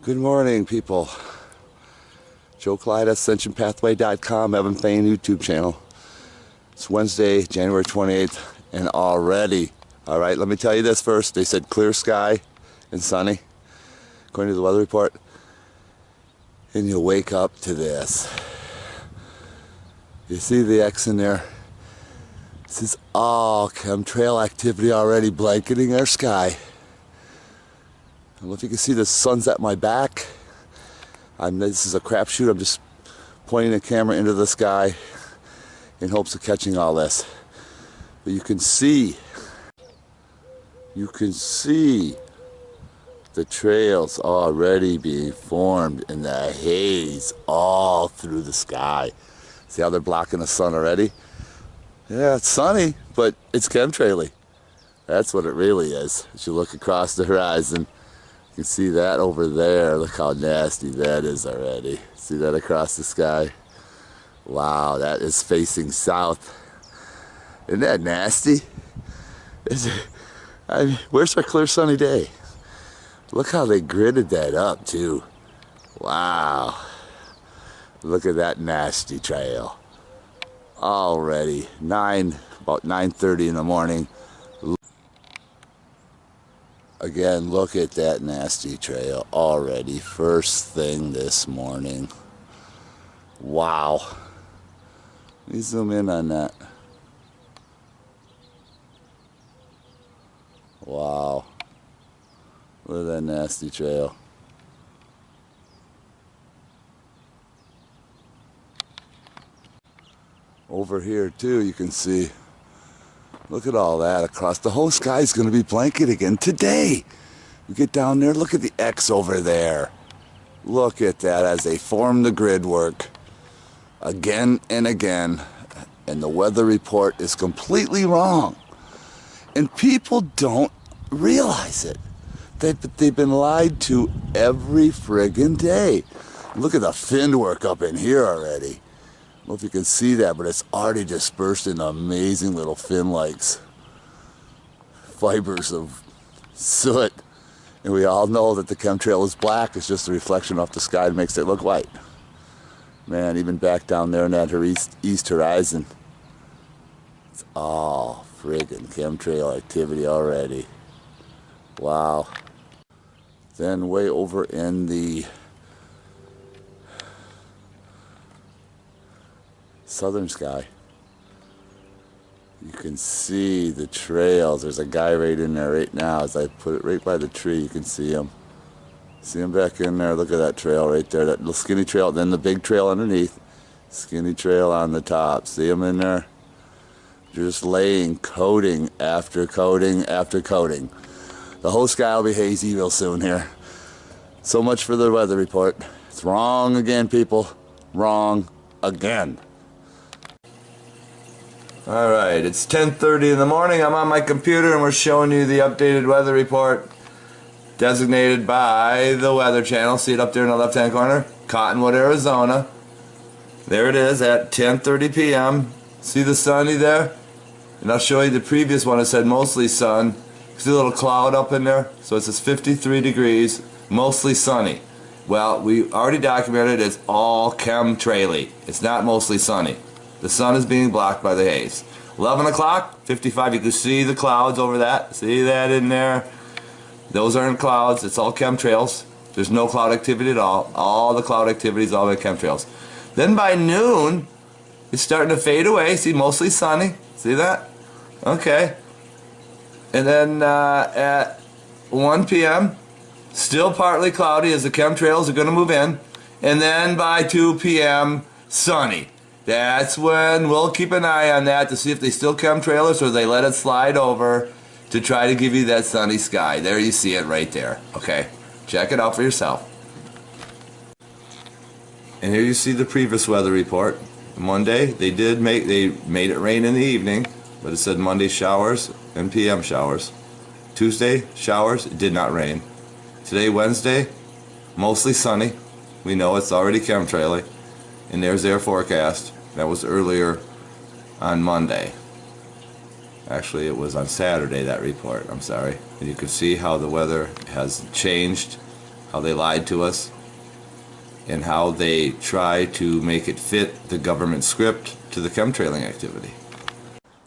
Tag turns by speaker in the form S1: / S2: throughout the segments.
S1: Good morning, people. Joe Clyde, AscensionPathway.com, Evan Fain YouTube channel. It's Wednesday, January 28th, and already, all right, let me tell you this first. They said clear sky and sunny, according to the weather report. And you wake up to this. You see the X in there? This is all chemtrail activity already blanketing our sky. I don't know if you can see the sun's at my back. This is a crapshoot. I'm just pointing the camera into the sky in hopes of catching all this. But you can see the trails already being formed in the haze all through the sky. See how they're blocking the sun already? Yeah, it's sunny, but it's chemtraily. That's what it really is. As you look across the horizon, you can see that over there. Look how nasty that is already. See that across the sky? Wow, that is facing south. Isn't that nasty? Where's our clear sunny day? Look how they gridded that up too. Wow. Look at that nasty trail. Already about 9:30 in the morning. Again, look at that nasty trail already, first thing this morning. Wow. Let me zoom in on that. Wow. Look at that nasty trail. Over here too, you can see. Look at all that across. The whole sky is going to be blanket again today. You get down there, look at the X over there. Look at that as they form the grid work again and again. And the weather report is completely wrong. And people don't realize it. They've been lied to every friggin' day. Look at the fin work up in here already. I don't know if you can see that, but it's already dispersed in amazing little fin-like fibers of soot. And we all know that the chemtrail is black. It's just a reflection off the sky that makes it look white. Man, even back down there in that east horizon, it's all friggin' chemtrail activity already. Wow. Then way over in the southern sky, you can see the trails. There's a guy right in there right now. As I put it right by the tree, you can see him. See him back in there. Look at that trail right there, that little skinny trail, then the big trail underneath, skinny trail on the top. See him in there? You're just laying coating after coating after coating. The whole sky will be hazy real soon here. So much for the weather report. It's wrong again, people. Wrong again. Alright, it's 10:30 in the morning. I'm on my computer and we're showing you the updated weather report designated by the Weather Channel. See it up there in the left-hand corner? Cottonwood, Arizona. There it is at 10:30 p.m. See the sunny there? And I'll show you the previous one. It said mostly sun. See the little cloud up in there? So it says 53 degrees, mostly sunny. Well, we already documented it's all chemtraily. It's not mostly sunny. The sun is being blocked by the haze. 11 o'clock, 55. You can see the clouds over that. See that in there? Those aren't clouds. It's all chemtrails. There's no cloud activity at all. All the cloud activity is all by chemtrails. Then by noon, it's starting to fade away. See, mostly sunny. See that? Okay. And then at 1 p.m., still partly cloudy as the chemtrails are going to move in. And then by 2 p.m., sunny. That's when we'll keep an eye on that to see if they still chemtrailers or they let it slide over to try to give you that sunny sky. There you see it right there. Okay, check it out for yourself. And here you see the previous weather report. Monday they made it rain in the evening, but it said Monday showers and PM showers. Tuesday showers, it did not rain. Today Wednesday, mostly sunny. We know it's already chemtrailing. And there's their forecast. That was earlier on Monday. Actually, it was on Saturday, that report. I'm sorry. And you can see how the weather has changed how they lied to us, and how they try to make it fit the government script to the chemtrailing activity.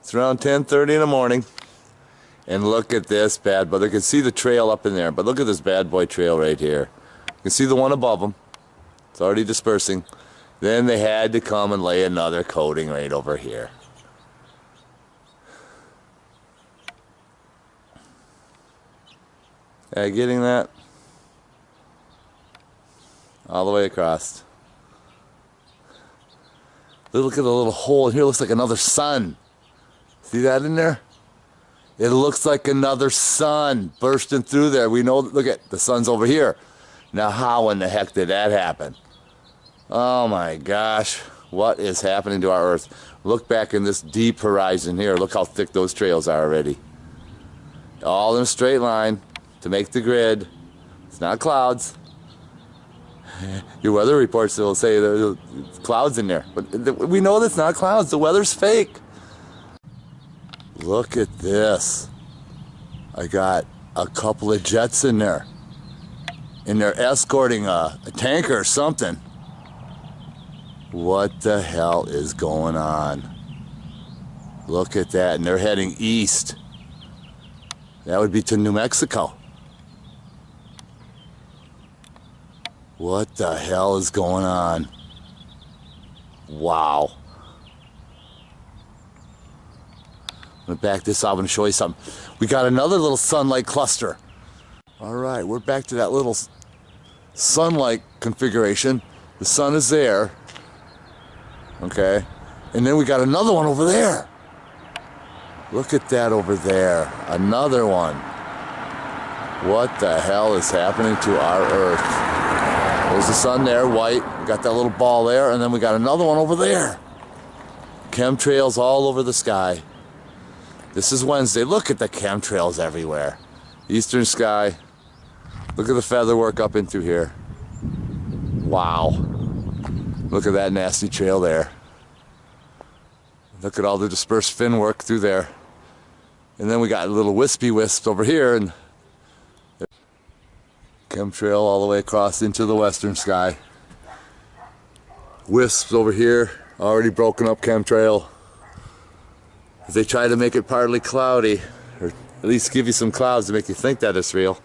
S1: It's around 10:30 in the morning, and look at this bad boy. You can see the trail up in there, but look at this bad boy trail right here. You can see the one above them. It's already dispersing. Then they had to come and lay another coating right over here. Getting that? All the way across. Look at the little hole in here. It looks like another sun. See that in there? It looks like another sun bursting through there. We know, look at, the sun's over here. Now how in the heck did that happen? Oh my gosh, what is happening to our Earth? Look back in this deep horizon here. Look how thick those trails are already. All in a straight line to make the grid. It's not clouds. Your weather reports will say there's clouds in there. But we know that's not clouds. The weather's fake. Look at this. I got a couple of jets in there. And they're escorting a tanker or something. What the hell is going on? Look at that. And they're heading east. That would be to New Mexico. What the hell is going on? Wow. I'm going to back this up and show you something. We got another little sunlight cluster. All right, we're back to that little sunlight configuration. The sun is there. Okay. And then we got another one over there. Look at that over there. Another one. What the hell is happening to our Earth? There's the sun there, white. We got that little ball there, and then we got another one over there. Chemtrails all over the sky. This is Wednesday. Look at the chemtrails everywhere. Eastern sky. Look at the feather work up into here. Wow. Look at that nasty trail there. Look at all the dispersed fin work through there. And then we got little wispy wisps over here, and chemtrail all the way across into the western sky. Wisps over here, already broken up chemtrail. They try to make it partly cloudy, or at least give you some clouds to make you think that it's real.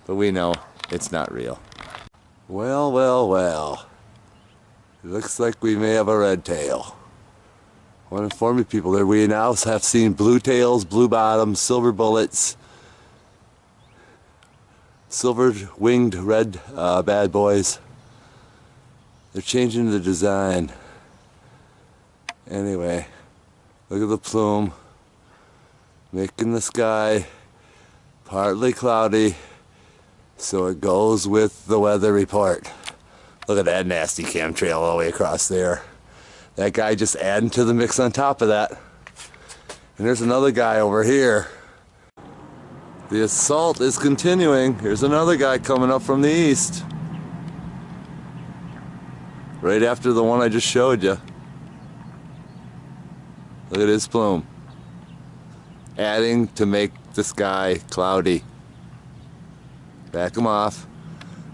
S1: But we know it's not real. Well, well, well. It looks like we may have a red tail. I want to inform you people that we now have seen blue tails, blue bottoms, silver bullets, silver-winged red bad boys. They're changing the design. Anyway, look at the plume. Making the sky partly cloudy so it goes with the weather report. Look at that nasty chemtrail all the way across there. That guy just adding to the mix on top of that. And there's another guy over here. The assault is continuing. Here's another guy coming up from the east. Right after the one I just showed you. Look at his plume. Adding to make the sky cloudy. Back him off.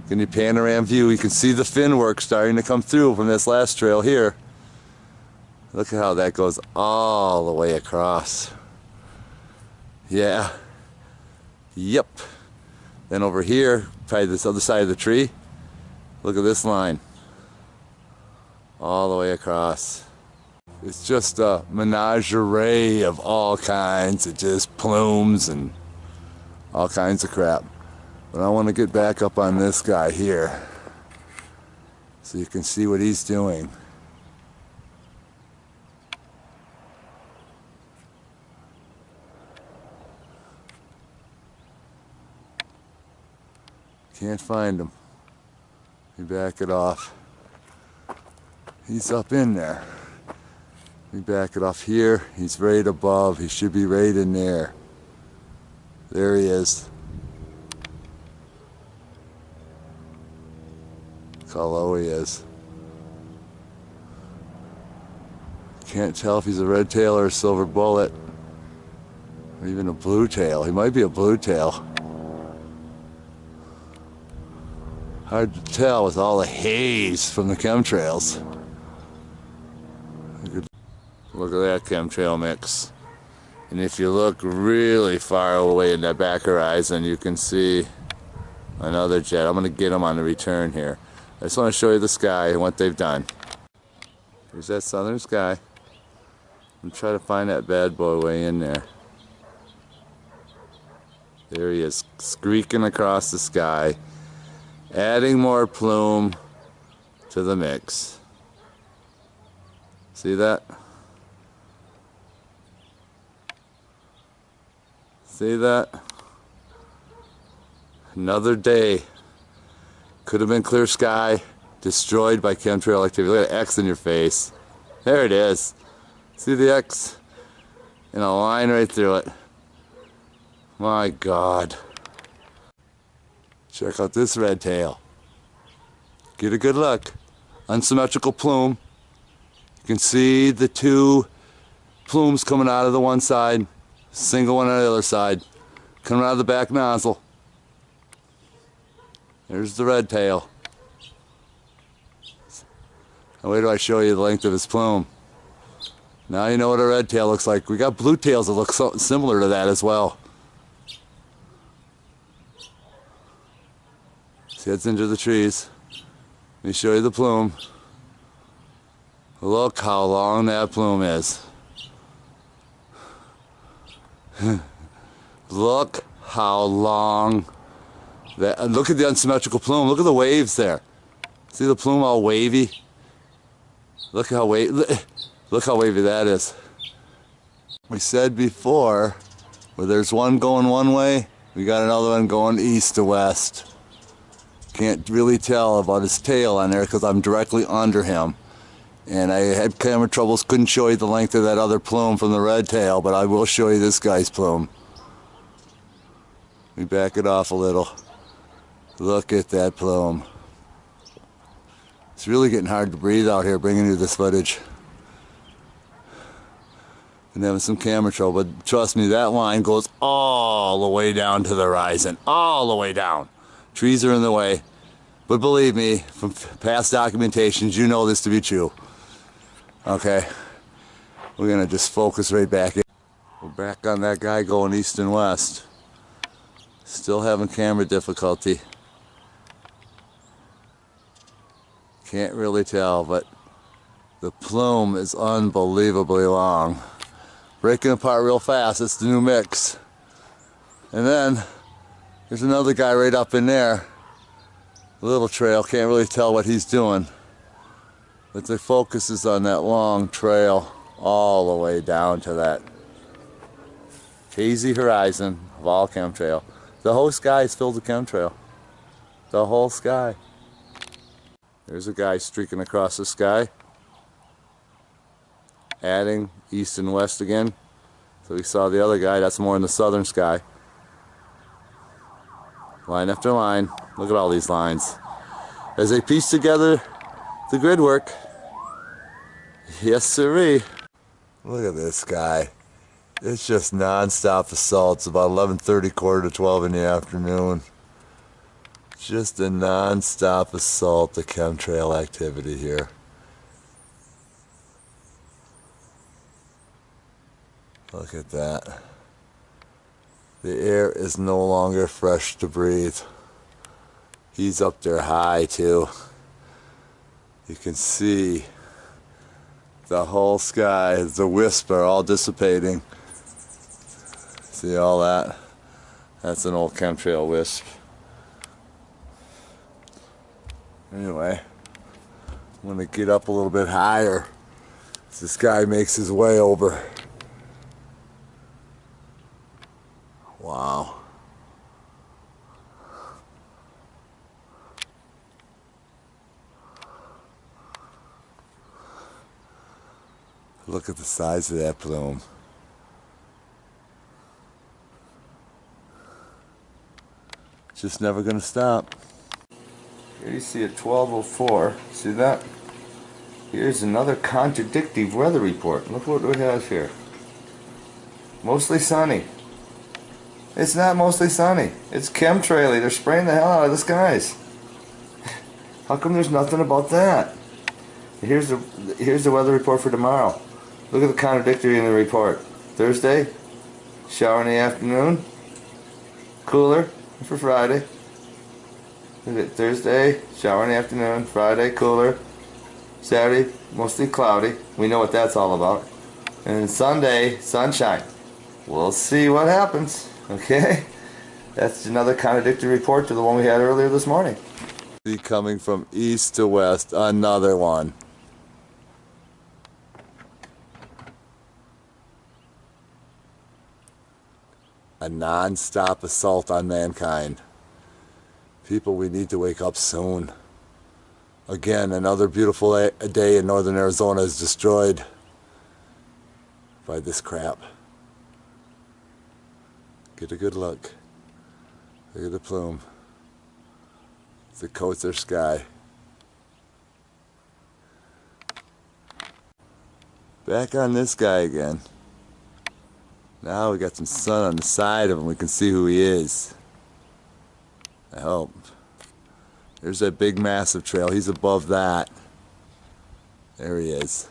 S1: In your panorama view, you can see the fin work starting to come through from this last trail here. Look at how that goes all the way across. Yeah. Yep. Then over here, probably this other side of the tree, look at this line. All the way across. It's just a menagerie of all kinds. It just plumes and all kinds of crap. But I want to get back up on this guy here so you can see what he's doing. Can't find him. We back it off. He's up in there. We back it off here. He's right above. He should be right in there. There he is. Look how low he is. Can't tell if he's a red tail or a silver bullet. Or even a blue tail. He might be a blue tail. Hard to tell with all the haze from the chemtrails. Look at that chemtrail mix. And if you look really far away in that back horizon, you can see another jet. I'm going to get them on the return here. I just want to show you the sky and what they've done. Here's that southern sky. I'm trying to find that bad boy way in there. There he is, streaking across the sky, adding more plume to the mix. See that? See that? Another day. Could have been clear sky, destroyed by chemtrail activity. Look at the X in your face. There it is. See the X? In a line right through it. My God. Check out this red tail. Get a good look. Unsymmetrical plume. You can see the two plumes coming out of the one side, single one on the other side, coming out of the back nozzle. There's the red tail. Now wait till I show you the length of his plume. Now you know what a red tail looks like. We got blue tails that look so similar to that as well. See, it's into the trees. Let me show you the plume. Look how long that plume is. Look how long that. Look at the unsymmetrical plume. Look at the waves there. See the plume all wavy? Look how wavy that is. We said before, where there's one going one way, we got another one going east to west. Can't really tell about his tail on there because I'm directly under him. And I had camera troubles, couldn't show you the length of that other plume from the red tail, but I will show you this guy's plume. Let me back it off a little. Look at that plume. It's really getting hard to breathe out here bringing you this footage. And having some camera trouble, but trust me, that line goes all the way down to the horizon. All the way down. Trees are in the way. But believe me, from past documentations, you know this to be true. Okay, we're gonna just focus right back in. We're back on that guy going east and west. Still having camera difficulty. Can't really tell, but the plume is unbelievably long. Breaking apart real fast, it's the new mix. And then, there's another guy right up in there. A little trail, can't really tell what he's doing. But the focus is on that long trail all the way down to that hazy horizon of all chemtrail. The whole sky is filled with chemtrail. The whole sky. There's a guy streaking across the sky. Adding east and west again. So we saw the other guy, that's more in the southern sky. Line after line. Look at all these lines. As they piece together the grid work. Yes, sirree. Look at this guy. It's just non-stop assault. It's about 11:30, quarter to 12 in the afternoon. Just a non-stop assault of chemtrail activity here. Look at that. The air is no longer fresh to breathe. He's up there high too. You can see the whole sky, the wisps are all dissipating. See all that? That's an old chemtrail wisp. Anyway, I'm gonna get up a little bit higher as this guy makes his way over. Wow. Look at the size of that plume. Just never gonna stop. Here you see at 12:04. See that? Here's another contradictive weather report. Look what we have here. Mostly sunny. It's not mostly sunny. It's chemtraily. They're spraying the hell out of the skies. How come there's nothing about that? Here's the weather report for tomorrow. Look at the contradictory in the report. Thursday, shower in the afternoon, cooler for Friday. Look at Thursday, shower in the afternoon, Friday, cooler. Saturday, mostly cloudy. We know what that's all about. And then Sunday, sunshine. We'll see what happens. Okay? That's another contradictory report to the one we had earlier this morning. See, coming from east to west, another one. A non-stop assault on mankind. People, we need to wake up soon. Again, another beautiful day in northern Arizona is destroyed by this crap. Get a good look. Look at the plume. It coats their sky. Back on this guy again. Now we got some sun on the side of him. We can see who he is. I hope. There's that big massive trail. He's above that. There he is.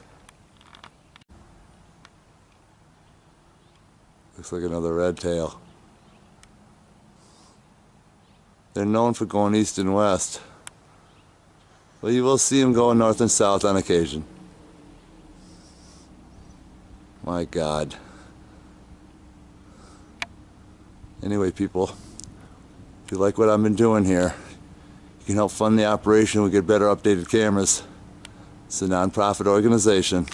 S1: Looks like another red tail. They're known for going east and west. Well, you will see them going north and south on occasion. My God. Anyway, people, if you like what I've been doing here, you can help fund the operation. We get better updated cameras. It's a non-profit organization.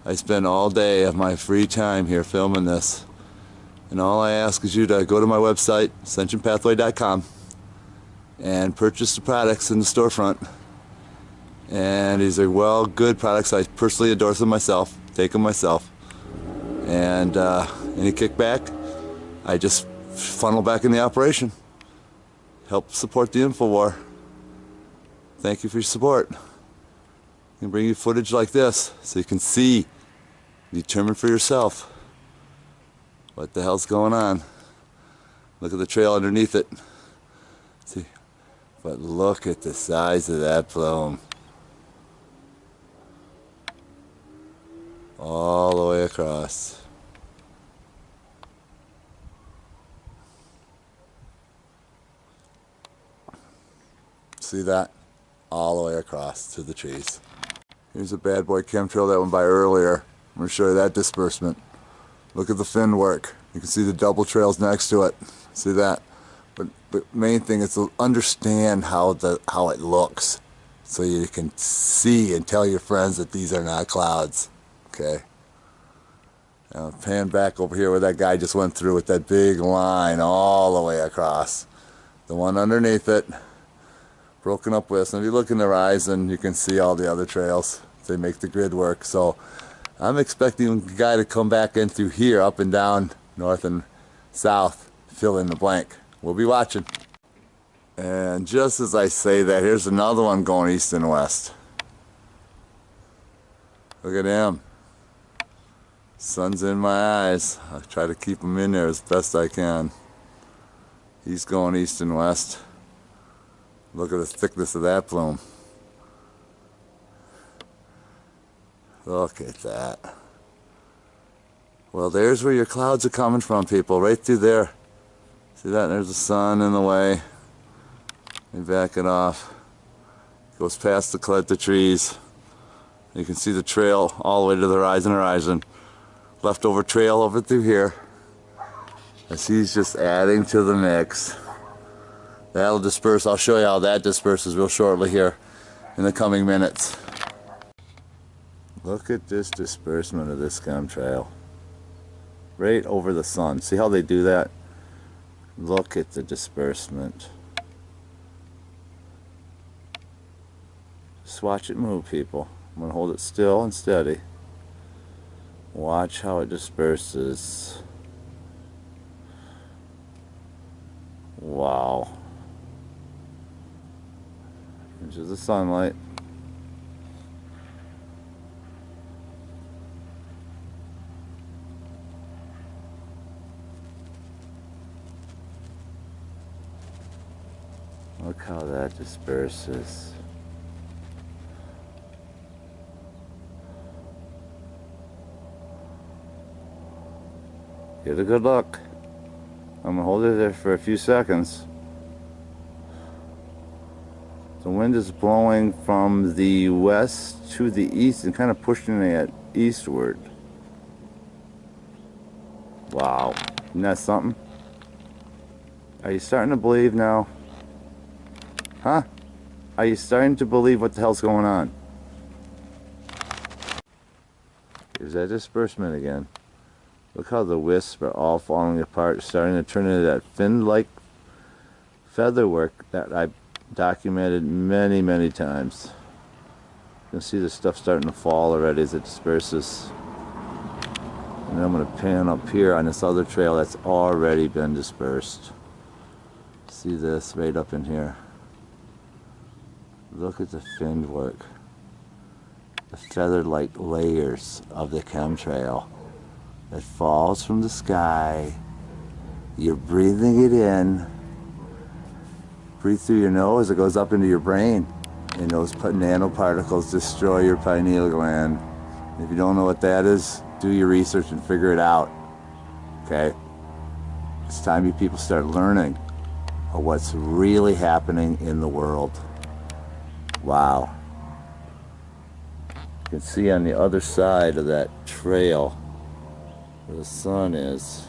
S1: I spend all day of my free time here filming this. And all I ask is you to go to my website, ascensionpathway.com, and purchase the products in the storefront. And these are good products. I personally endorse them myself, take them myself. And any kickback, I just funnel back in the operation. Help support the InfoWar. Thank you for your support. I can bring you footage like this so you can see, determine for yourself what the hell's going on. Look at the trail underneath it. See, but look at the size of that plume. All the way across. See that? All the way across to the trees. Here's a bad boy chemtrail that went by earlier. I'm going to show you that disbursement. Look at the fin work. You can see the double trails next to it. See that? But main thing is to understand how it looks, so you can see and tell your friends that these are not clouds. Okay. Now pan back over here where that guy just went through with that big line all the way across. The one underneath it, broken up with. And if you look in the horizon, you can see all the other trails. They make the grid work. So I'm expecting the guy to come back in through here, up and down, north and south, fill in the blank. We'll be watching. And just as I say that, here's another one going east and west. Look at him. Sun's in my eyes. I try to keep him in there as best I can. He's going east and west. Look at the thickness of that plume. Look at that. Well, there's where your clouds are coming from, people. Right through there. See that? There's the sun in the way. You back it off. Goes past the trees. You can see the trail all the way to the horizon. Leftover trail over through here. As he's just adding to the mix. That'll disperse. I'll show you how that disperses real shortly here in the coming minutes. Look at this disbursement of this chemtrail. Right over the sun. See how they do that? Look at the disbursement. Just watch it move, people. I'm going to hold it still and steady. Watch how it disperses. Wow. Into the sunlight. Look how that disperses. Get a good look. I'm gonna hold it there for a few seconds. The wind is blowing from the west to the east and kind of pushing it eastward. Wow, isn't that something? Are you starting to believe now? Huh? Are you starting to believe what the hell's going on? Here's that disbursement again. Look how the wisps are all falling apart, starting to turn into that fin-like featherwork that I've documented many, many times. You can see the stuff starting to fall already as it disperses. And then I'm going to pan up here on this other trail that's already been dispersed. See this right up in here. Look at the fin work. The feather-like layers of the chemtrail that falls from the sky. You're breathing it in. Breathe through your nose, it goes up into your brain. And those nanoparticles destroy your pineal gland. If you don't know what that is, do your research and figure it out. Okay? It's time you people start learning of what's really happening in the world. Wow. You can see on the other side of that trail where the sun is,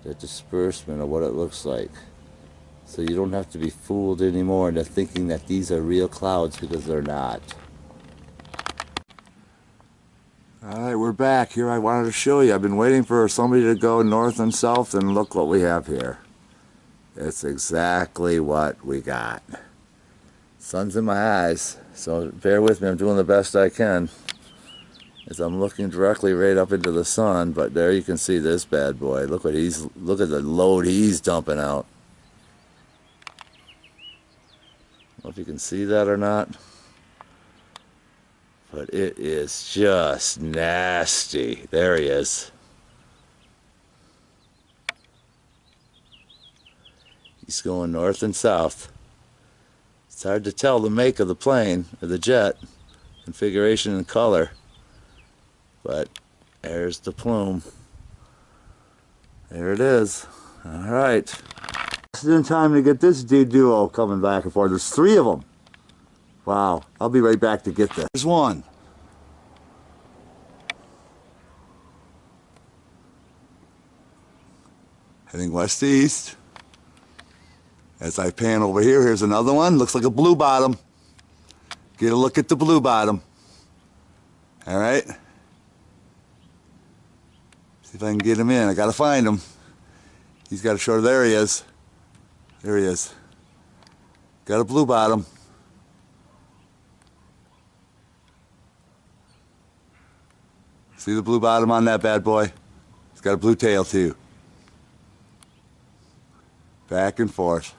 S1: the disbursement of what it looks like. So you don't have to be fooled anymore into thinking that these are real clouds, because they're not. Alright, we're back. Here I wanted to show you. I've been waiting for somebody to go north and south, and look what we have here. It's exactly what we got. Sun's in my eyes, so bear with me. I'm doing the best I can as I'm looking directly right up into the sun. But there you can see this bad boy. Look at the load he's dumping out. I don't know if you can see that or not, but it is just nasty. There he is. He's going north and south. It's hard to tell the make of the plane, or the jet, configuration and color, but there's the plume. There it is. All right. Just in time to get this duo coming back and forth. There's 3 of them. Wow. I'll be right back to get this. There's one. Heading west to east. As I pan over here, here's another one. Looks like a blue bottom. Get a look at the blue bottom. All right. See if I can get him in. I gotta find him. He's got a short. There he is. There he is. Got a blue bottom. See the blue bottom on that bad boy? He's got a blue tail too. Back and forth.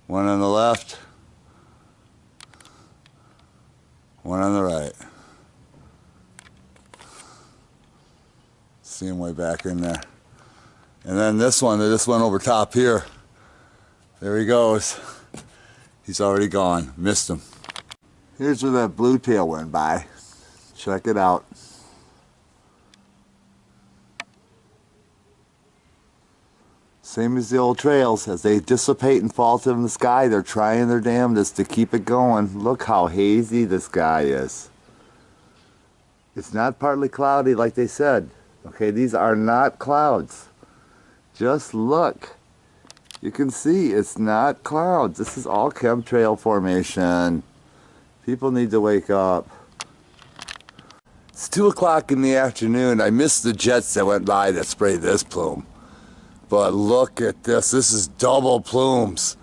S1: One on the left, one on the right. See him way back in there. And then this one over top here. There he goes. He's already gone. Missed him. Here's where that blue tail went by. Check it out. Same as the old trails. As they dissipate and fall to the sky, they're trying their damnedest to keep it going. Look how hazy the sky is. It's not partly cloudy like they said. Okay, these are not clouds. Just look. You can see it's not clouds. This is all chemtrail formation. People need to wake up. It's 2 o'clock in the afternoon. I missed the jets that went by that sprayed this plume. But look at this. This is double plumes.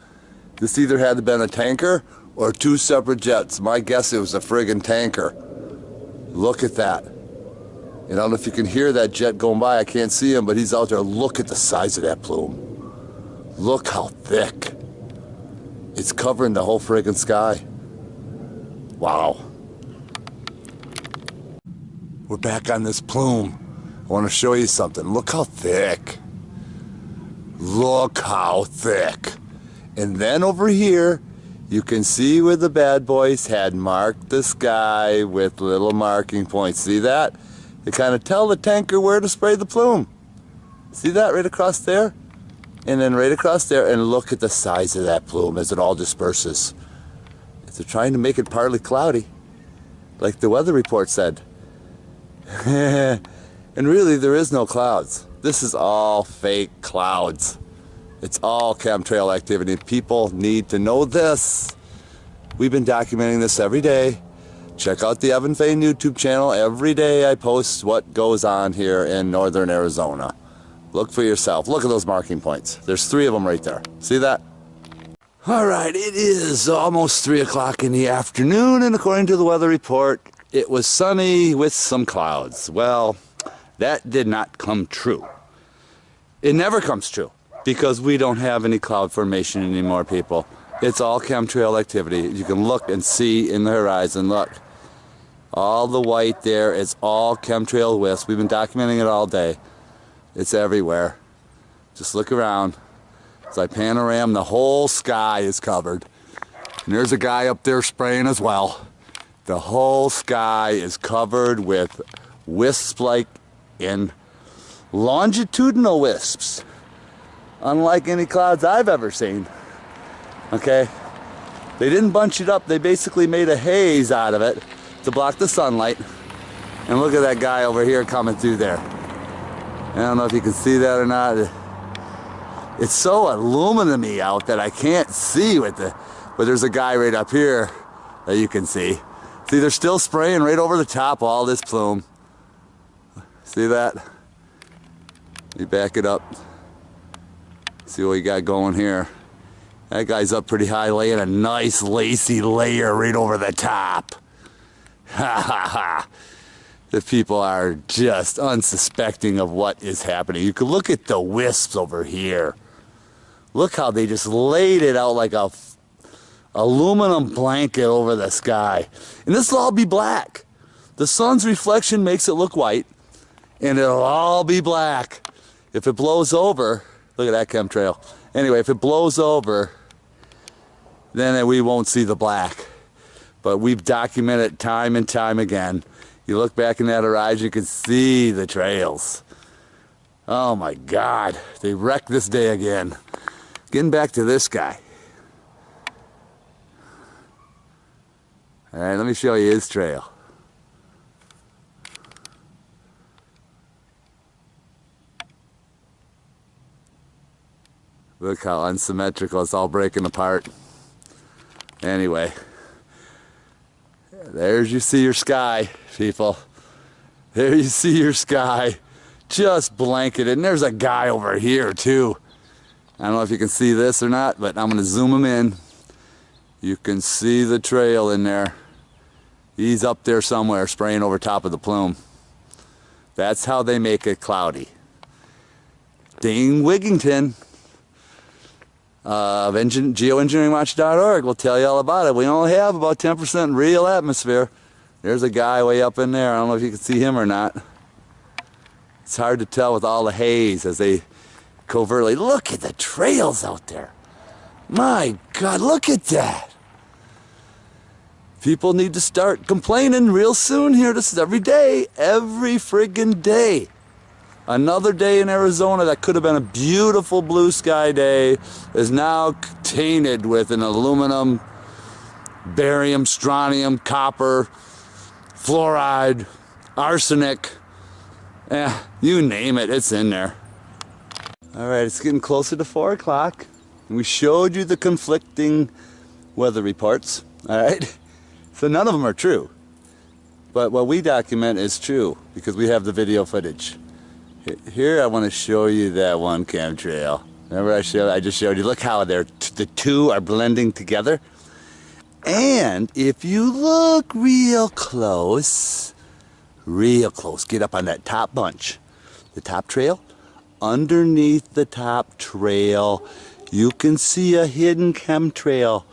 S1: This either had to been a tanker or 2 separate jets. My guess it was a friggin' tanker. Look at that. And I don't know if you can hear that jet going by. I can't see him, but he's out there. Look at the size of that plume. Look how thick. It's covering the whole friggin' sky. Wow. We're back on this plume. I want to show you something. Look how thick. Look how thick. And then over here, you can see where the bad boys had marked the sky with little marking points. See that? They kind of tell the tanker where to spray the plume. See that right across there? And then right across there, and look at the size of that plume as it all disperses. They're trying to make it partly cloudy, like the weather report said. And really, there is no clouds. This is all fake clouds. It's all chemtrail activity. People need to know this. We've been documenting this every day. Check out the Evan Fane YouTube channel. Every day I post what goes on here in northern Arizona. Look for yourself. Look at those marking points. There's 3 of them right there. See that? All right, it is almost 3 o'clock in the afternoon, and according to the weather report, it was sunny with some clouds. Well, that did not come true. It never comes true because we don't have any cloud formation anymore, people. It's all chemtrail activity. You can look and see in the horizon, look. All the white there is all chemtrail wisps. We've been documenting it all day. It's everywhere. Just look around. As I panorama, the whole sky is covered. And there's a guy up there spraying as well. The whole sky is covered with wisps-like in longitudinal wisps. Unlike any clouds I've ever seen. Okay? They didn't bunch it up. They basically made a haze out of it to block the sunlight. And look at that guy over here coming through there. I don't know if you can see that or not. It's so aluminum-y out that I can't see with the, but there's a guy right up here that you can see. See, they're still spraying right over the top of all this plume. See that? Let me back it up. See what we got going here. That guy's up pretty high, laying a nice lacy layer right over the top. Ha ha ha. The people are just unsuspecting of what is happening. You can look at the wisps over here. Look how they just laid it out like a aluminum blanket over the sky. And this will all be black. The sun's reflection makes it look white, and it'll all be black. If it blows over, look at that chemtrail. Anyway, if it blows over, then we won't see the black. But we've documented time and time again. You look back in that horizon, you can see the trails. Oh my God, they wrecked this day again. Getting back to this guy. All right, let me show you his trail. Look how unsymmetrical, it's all breaking apart. Anyway, there's you see your sky, people. There you see your sky, just blanketed. And there's a guy over here too. I don't know if you can see this or not, but I'm going to zoom him in. You can see the trail in there. He's up there somewhere spraying over top of the plume. That's how they make it cloudy. Dane Wigington of geoengineeringwatch.org will tell you all about it. We only have about 10% real atmosphere. There's a guy way up in there. I don't know if you can see him or not. It's hard to tell with all the haze as they covertly. Look at the trails out there. My God, look at that. People need to start complaining real soon here. This is every day, every friggin' day. Another day in Arizona that could have been a beautiful blue sky day is now tainted with an aluminum, barium, strontium, copper, fluoride, arsenic. You name it, it's in there. All right, it's getting closer to 4 o'clock. We showed you the conflicting weather reports, all right? So none of them are true. But what we document is true because we have the video footage. Here I want to show you that one chemtrail. Remember I just showed you, look how the two are blending together. And if you look real close, get up on that top bunch, the top trail, underneath the top trail, you can see a hidden chemtrail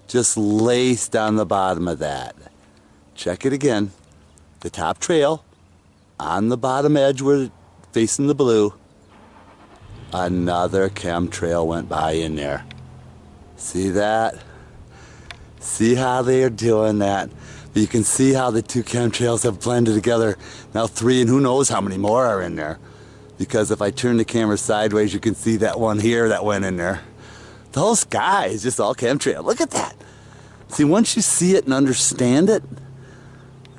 S1: just laced on the bottom of that. Check it again. The top trail, on the bottom edge where facing the blue, another chemtrail went by in there. See that? See how they are doing that?
S2: You can see how the two chemtrails have blended together. Now 3, and who knows how many more are in there. Because if I turn the camera sideways, you can see that one here that went in there. The whole sky is just all chemtrail. Look at that. See, once you see it and understand it,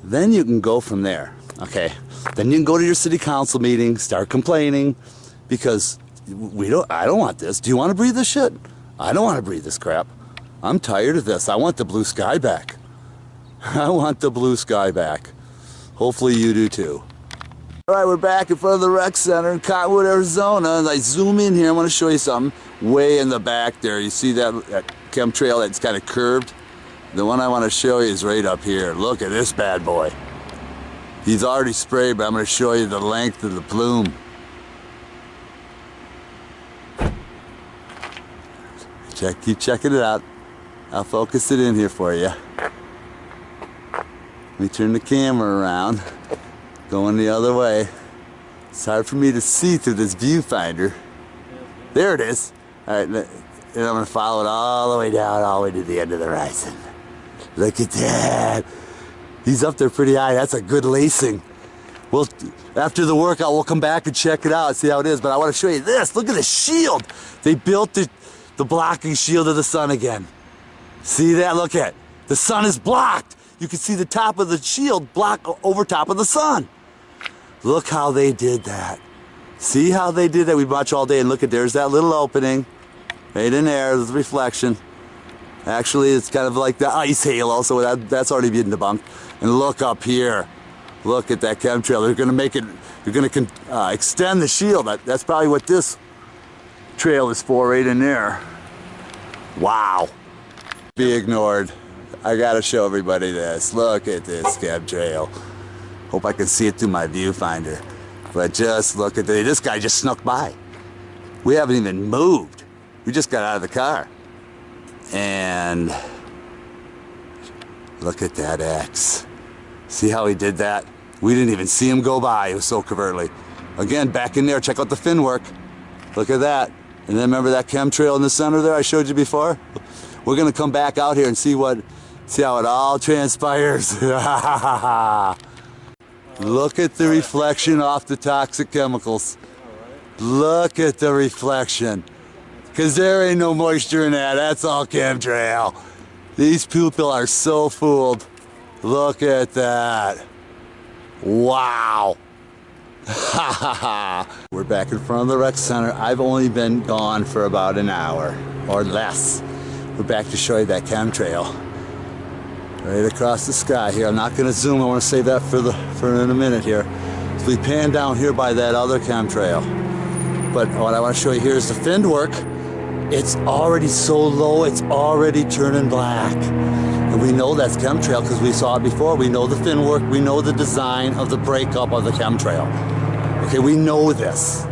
S2: then you can go from there. Okay, then you can go to your city council meeting, start complaining, because I don't want this. Do you want to breathe this shit? I don't want to breathe this crap. I'm tired of this. I want the blue sky back. I want the blue sky back. Hopefully you do too. All right, we're back in front of the rec center in Cottonwood, Arizona. And I zoom in here, I want to show you something. Way in the back there, you see that chemtrail that's kind of curved? The one I want to show you is right up here. Look at this bad boy. He's already sprayed, but I'm going to show you the length of the plume. Keep checking it out. I'll focus it in here for you. Let me turn the camera around. Going the other way. It's hard for me to see through this viewfinder. There it is. All right, and I'm going to follow it all the way down, all the way to the end of the horizon. Look at that. He's up there pretty high. That's a good lacing. Well, after the workout, we'll come back and check it out, see how it is. But I want to show you this. Look at the shield. They built the blocking shield of the sun again. See that? Look at it. The sun is blocked. You can see the top of the shield block over top of the sun. Look how they did that. See how they did that? We watch all day and look at, there's that little opening right in there, there's the reflection. Actually, it's kind of like the ice halo, so that's already been debunked. And look up here. Look at that chemtrail. They're going to make it, they're going to extend the shield. That's probably what this trail is for right in there. Wow. Be ignored. I got to show everybody this. Look at this chemtrail. Hope I can see it through my viewfinder. But just look at this guy just snuck by. We haven't even moved. We just got out of the car. And look at that X. See how he did that? We didn't even see him go by. It was so covertly. Again, back in there, check out the fin work. Look at that. And then remember that chemtrail in the center there I showed you before? We're gonna come back out here and see how it all transpires. Look at the reflection off the toxic chemicals. Look at the reflection. Because there ain't no moisture in that. That's all chemtrail. These people are so fooled. Look at that. Wow. We're back in front of the rec center. I've only been gone for about an hour or less. We're back to show you that chemtrail. Right across the sky here. I'm not going to zoom. I want to save that for in a minute here. So we pan down here by that other chemtrail. But what I want to show you here is the fin work. It's already so low, it's already turning black. And we know that's chemtrail because we saw it before. We know the fin work, we know the design of the breakup of the chemtrail. Okay, we know this.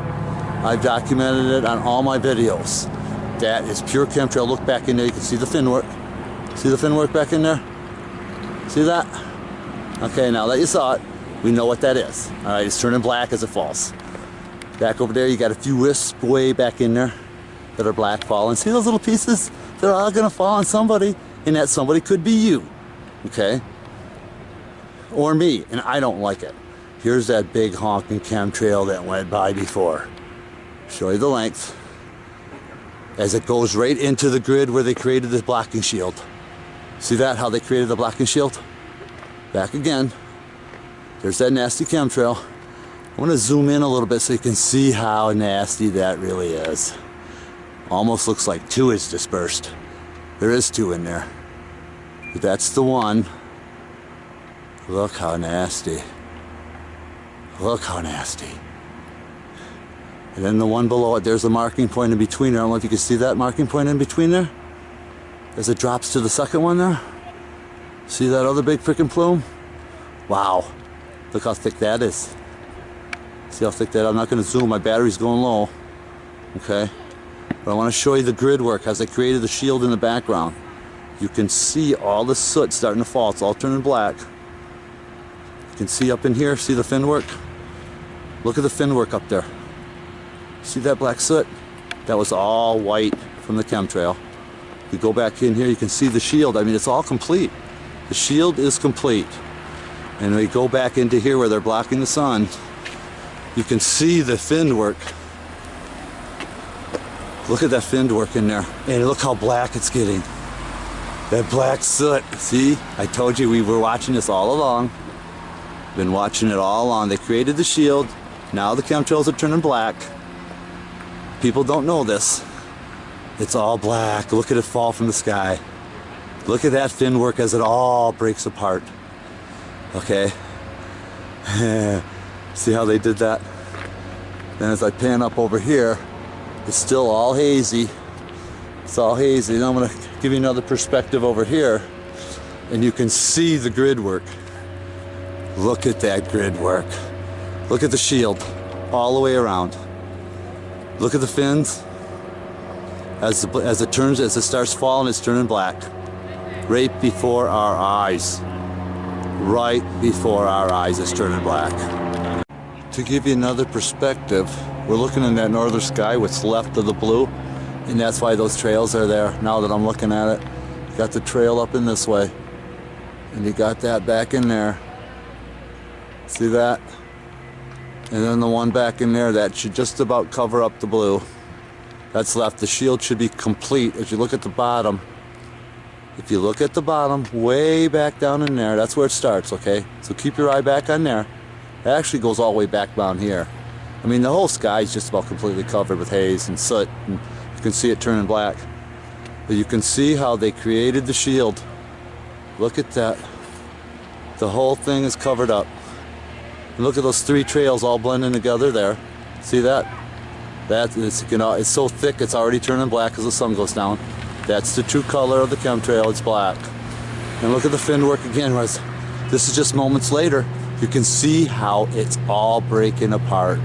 S2: I've documented it on all my videos. That is pure chemtrail. Look back in there, you can see the fin work. See the fin work back in there? See that? Okay, now that you saw it, we know what that is. All right, it's turning black as it falls. Back over there, you got a few wisps way back in there that are black falling. See those little pieces? They're all gonna fall on somebody, and that somebody could be you, okay? Or me, and I don't like it. Here's that big honking chemtrail that went by before. Show you the length. As it goes right into the grid where they created this blocking shield. See that, how they created the blocking shield? Back again. There's that nasty chemtrail. I want to zoom in a little bit so you can see how nasty that really is. Almost looks like 2 is dispersed. There is 2 in there. But that's the one. Look how nasty. Look how nasty. And then the one below it, there's a marking point in between there. I don't know if you can see that marking point in between there. As it drops to the second one there. See that other big freaking plume? Wow. Look how thick that is. See how thick that is? I'm not going to zoom. My battery's going low. Okay. But I want to show you the grid work as I created the shield in the background. You can see all the soot starting to fall. It's all turning black. You can see up in here. See the fin work? Look at the fin work up there. See that black soot? That was all white from the chemtrail. You go back in here, you can see the shield. I mean, it's all complete. The shield is complete. And we go back into here where they're blocking the sun. You can see the fin work. Look at that fin work in there. And look how black it's getting. That black soot. See? I told you we were watching this all along. Been watching it all along. They created the shield. Now the chemtrails are turning black. People don't know this. It's all black. Look at it fall from the sky. Look at that fin work as it all breaks apart. Okay? See how they did that? Then as I pan up over here, it's still all hazy. It's all hazy. Now I'm going to give you another perspective over here, and you can see the grid work. Look at that grid work. Look at the shield all the way around. Look at the fins. As it starts falling, it's turning black. Right before our eyes. Right before our eyes, it's turning black. To give you another perspective, we're looking in that northern sky, what's left of the blue, and that's why those trails are there. Now that I'm looking at it, you got the trail up in this way, and you got that back in there. See that? And then the one back in there, that should just about cover up the blue. That's left. The shield should be complete. As you look at the bottom, if you look at the bottom, way back down in there, that's where it starts, okay? So keep your eye back on there. It actually goes all the way back down here. I mean, the whole sky is just about completely covered with haze and soot, and you can see it turning black. But you can see how they created the shield. Look at that. The whole thing is covered up. And look at those three trails all blending together there. See that? It's so thick it's already turning black as the sun goes down. That's the true color of the chemtrail, it's black. And look at the fin work again. This is just moments later. You can see how it's all breaking apart.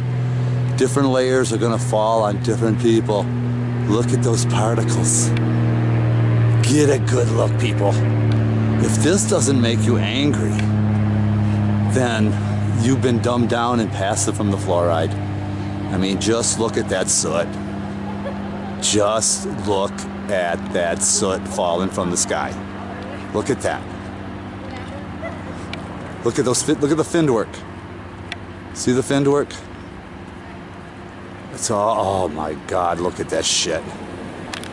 S2: Different layers are gonna fall on different people. Look at those particles. Get a good look, people. If this doesn't make you angry, then you've been dumbed down and passive from the fluoride. I mean, just look at that soot. Just look at that soot falling from the sky. Look at that. Look at those. Look at the fin work. See the fin work? It's all. Oh my God! Look at that shit.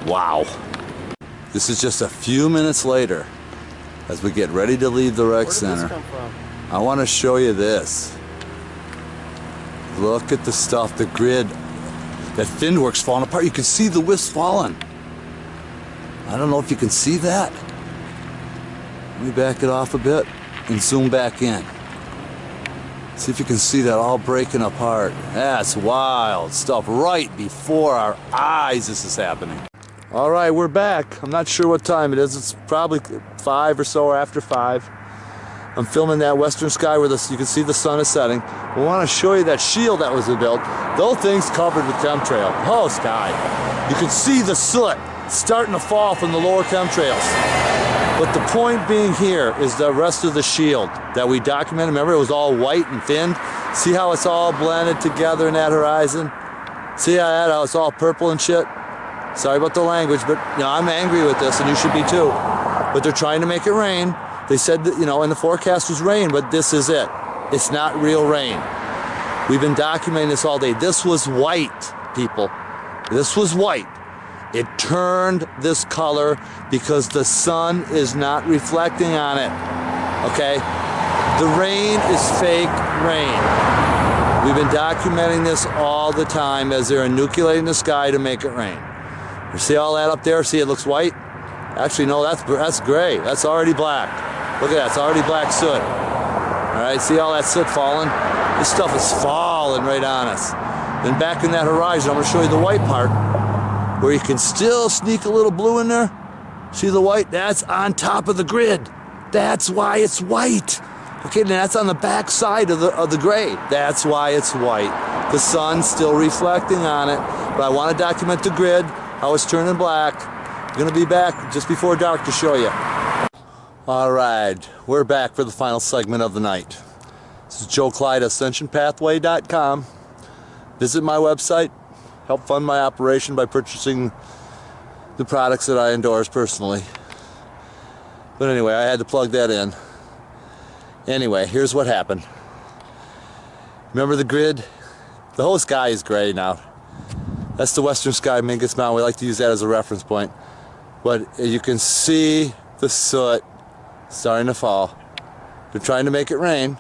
S2: Wow. This is just a few minutes later, as we get ready to leave the rec center.
S3: Where did this come from?
S2: I want to show you this. Look at the stuff, the grid. That fin work's falling apart. You can see the wisps falling. I don't know if you can see that. Let me back it off a bit and zoom back in. See if you can see that all breaking apart. That's wild stuff right before our eyes this is happening. All right, we're back. I'm not sure what time it is. It's probably 5 or so, or after 5. I'm filming that western sky where you can see the sun is setting. We want to show you that shield that was built. Those things covered with chemtrail. Oh, sky. You can see the soot starting to fall from the lower chemtrails. But the point being here is the rest of the shield that we documented. Remember, it was all white and thin. See how it's all blended together in that horizon? See how it's all purple and shit? Sorry about the language, but I'm angry with this, and you should be too. But they're trying to make it rain. They said that, and the forecast was rain, but this is it. It's not real rain. We've been documenting this all day. This was white, people. This was white. It turned this color because the sun is not reflecting on it. Okay? The rain is fake rain. We've been documenting this all the time as they're inoculating the sky to make it rain. You see all that up there? See, it looks white? Actually, no, that's gray. That's already black. Look at that, it's already black soot. All right, see all that soot falling? This stuff is falling right on us. Then back in that horizon, I'm gonna show you the white part, where you can still sneak a little blue in there. See the white? That's on top of the grid. That's why it's white. Okay, then that's on the back side of the gray. That's why it's white. The sun's still reflecting on it, but I wanna document the grid, how it's turning black. I'm gonna be back just before dark to show you. All right, we're back for the final segment of the night. This is Joe Clyde, AscensionPathway.com. Visit my website, help fund my operation by purchasing the products that I endorse personally. But anyway, I had to plug that in. Anyway, here's what happened. Remember the grid? The whole sky is gray now. That's the western sky, Mingus Mountain. We like to use that as a reference point. But you can see the soot starting to fall. They're trying to make it rain.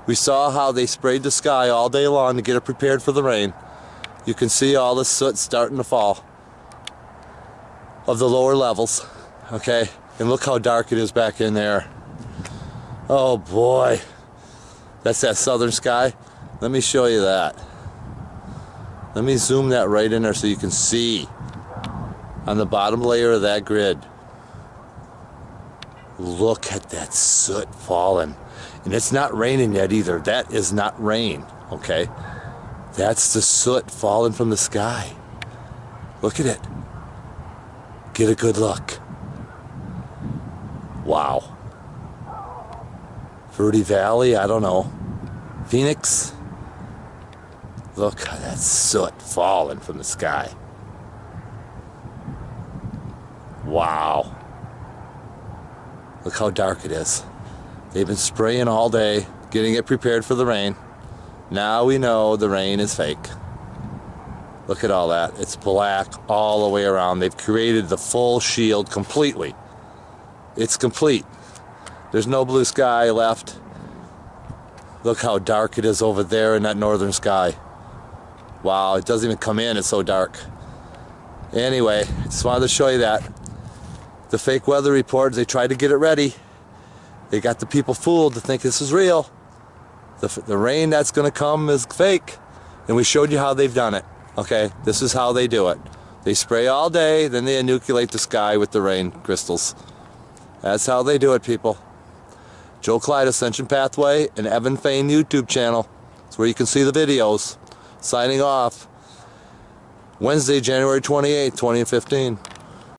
S2: We saw how they sprayed the sky all day long to get it prepared for the rain. You can see all the soot starting to fall of the lower levels. Okay, and look how dark it is back in there. Oh boy, that's that southern sky. Let me show you that. Let me zoom that right in there so you can see on the bottom layer of that grid. Look at that soot falling. And it's not raining yet either. That is not rain, okay? That's the soot falling from the sky. Look at it. Get a good look. Wow. Verde Valley, I don't know. Phoenix. Look at that soot falling from the sky. Wow. Look how dark it is. They've been spraying all day, getting it prepared for the rain. Now we know the rain is fake. Look at all that. It's black all the way around. They've created the full shield completely. It's complete. There's no blue sky left. Look how dark it is over there in that northern sky. Wow, it doesn't even come in, it's so dark. Anyway, I just wanted to show you that. The fake weather reports, they tried to get it ready. They got the people fooled to think this is real. The rain that's going to come is fake. And we showed you how they've done it. Okay, this is how they do it. They spray all day, then they inoculate the sky with the rain crystals. That's how they do it, people. Joe Clyde, Ascension Pathway, and Evan Fain YouTube channel. That's where you can see the videos. Signing off. Wednesday, January 28th, 2015.